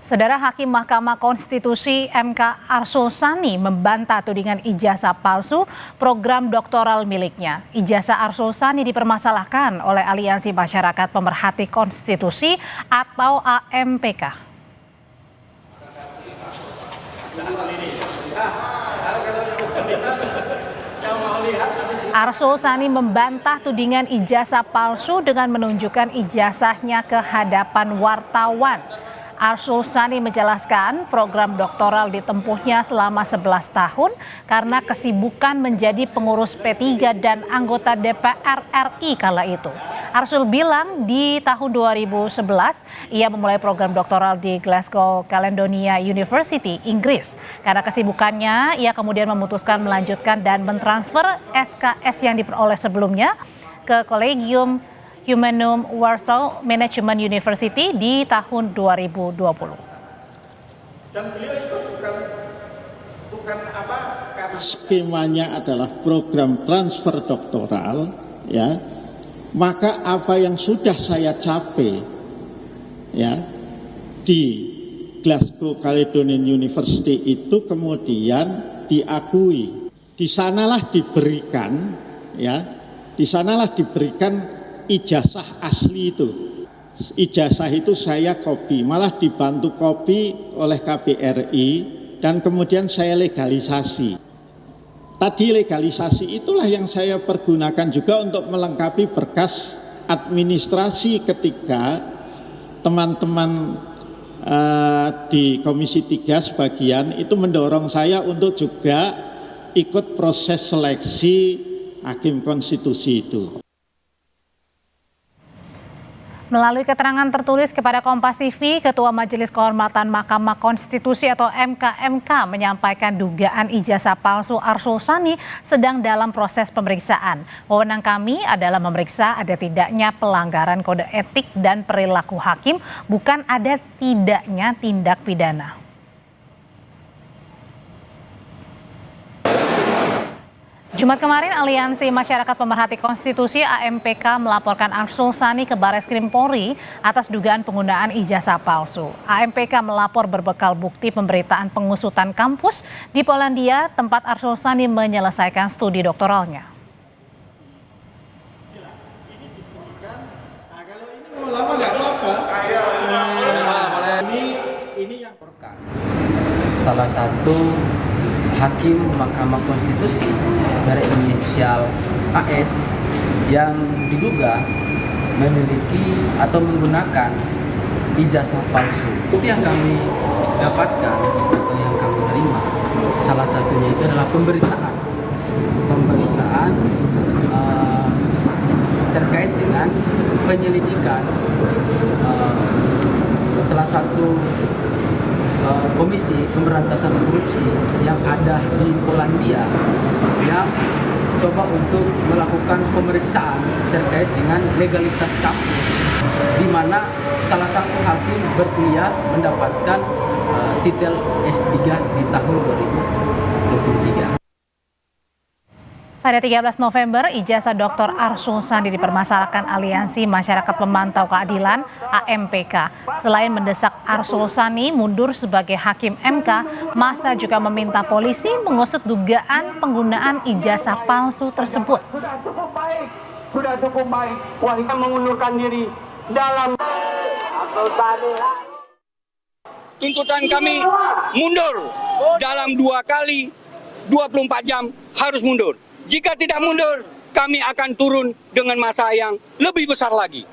Saudara Hakim Mahkamah Konstitusi MK Arsul Sani membantah tudingan ijazah palsu program doktoral miliknya. Ijazah Arsul Sani dipermasalahkan oleh Aliansi Masyarakat Pemerhati Konstitusi atau AMPK. Arsul Sani membantah tudingan ijazah palsu dengan menunjukkan ijazahnya ke hadapan wartawan. Arsul Sani menjelaskan program doktoral ditempuhnya selama 11 tahun karena kesibukan menjadi pengurus P3 dan anggota DPR RI kala itu. Arsul bilang di tahun 2011 ia memulai program doktoral di Glasgow Caledonian University, Inggris. Karena kesibukannya, ia kemudian memutuskan melanjutkan dan mentransfer SKS yang diperoleh sebelumnya ke Collegium Humanum Warsaw Management University di tahun 2020. Dan beliau itu bukan apa, karena skemanya adalah program transfer doktoral, ya. Maka apa yang sudah saya capai, ya, di Glasgow Caledonian University itu kemudian diakui. Di sanalah diberikan, ya, di sanalah diberikan ijazah asli itu. Ijazah itu saya copy, malah dibantu copy oleh KBRI dan kemudian saya legalisasi. Tadi legalisasi itulah yang saya pergunakan juga untuk melengkapi berkas administrasi ketika teman-teman di Komisi 3 sebagian itu mendorong saya untuk juga ikut proses seleksi Hakim Konstitusi itu. Melalui keterangan tertulis kepada Kompas TV, Ketua Majelis Kehormatan Mahkamah Konstitusi atau MK menyampaikan dugaan ijazah palsu Arsul Sani sedang dalam proses pemeriksaan. Wewenang kami adalah memeriksa ada tidaknya pelanggaran kode etik dan perilaku hakim, bukan ada tidaknya tindak pidana. Jumat kemarin, Aliansi Masyarakat Pemerhati Konstitusi AMPK melaporkan Arsul Sani ke Bareskrim Polri atas dugaan penggunaan ijazah palsu. AMPK melapor berbekal bukti pemberitaan pengusutan kampus di Polandia, tempat Arsul Sani menyelesaikan studi doktoralnya. Salah satu Hakim Mahkamah Konstitusi dari inisial AS yang diduga memiliki atau menggunakan ijazah palsu. Itu yang kami dapatkan atau yang kami terima. Salah satunya itu adalah pemberitaan terkait dengan penyelidikan salah satu Komisi Pemberantasan Korupsi yang ada di Polandia yang coba untuk melakukan pemeriksaan terkait dengan legalitas kampus, di mana salah satu hakim berkuliah mendapatkan titel S3 di tahun 2023. Pada 13 November, ijazah Dr. Arsul Sani dipermasalahkan Aliansi Masyarakat Pemantau Keadilan (AMPK). Selain mendesak Arsul Sani mundur sebagai hakim MK, massa juga meminta polisi mengusut dugaan penggunaan ijazah palsu tersebut. Sudah cukup baik, wanita mengundurkan diri dalam tuntutan kami mundur dalam 2 kali 24 jam harus mundur. Jika tidak mundur, kami akan turun dengan massa yang lebih besar lagi.